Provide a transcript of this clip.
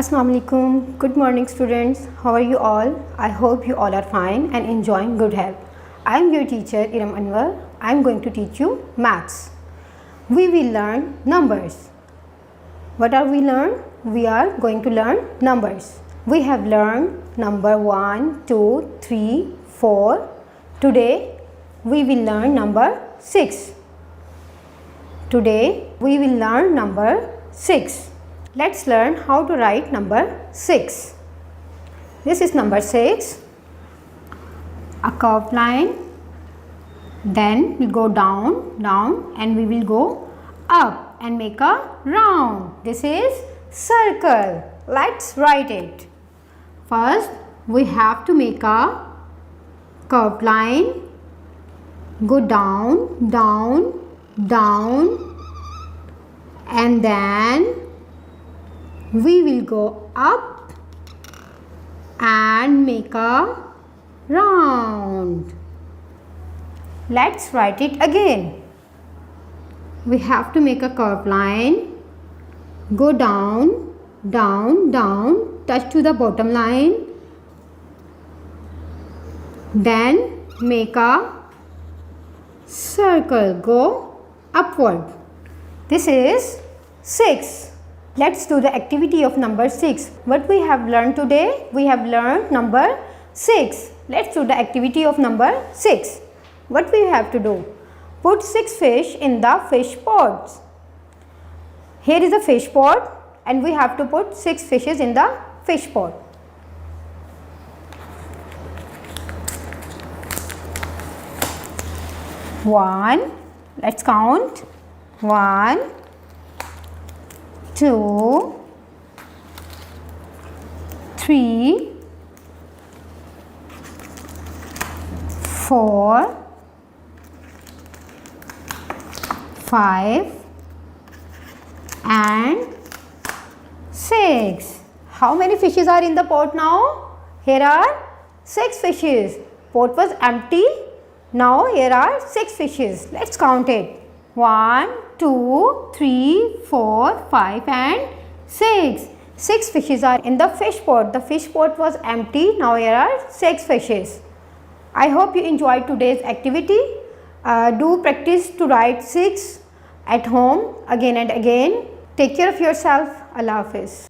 Assalamu alaikum. Good morning students. How are you all? I hope you all are fine and enjoying good health. I am your teacher Iram Anwar. I am going to teach you maths. We will learn numbers. What are we learn? We are going to learn numbers. We have learned number 1, 2, 3, 4. Today we will learn number 6. Today we will learn number 6. Let's learn how to write number 6. This is number 6. A curved line. Then we go down, down, and we will go up and make a round. This is circle. Let's write it. First, we have to make a curved line. Go down, down, down, and then we will go up and make a round. Let's write it again. We have to make a curved line, go down, down, down, touch to the bottom line, then make a circle, go upward. This is 6. Let's do the activity of number 6. What we have learned today? We have learned number 6. Let's do the activity of number 6. What we have to do? Put 6 fish in the fish pots. Here is a fish pot and we have to put 6 fishes in the fish pot. One. Let's count. 1, 2, 3, 4, 5 and 6. How many fishes are in the pot now? Here are 6 fishes. Pot was empty. Now here are 6 fishes. Let's count it. 1, 2, 3, 4, 5 and 6. 6 fishes are in the fish pot. The fish pot was empty. Now here are 6 fishes. I hope you enjoyed today's activity. Do practice to write 6 at home again and again. Take care of yourself. Allah Hafiz.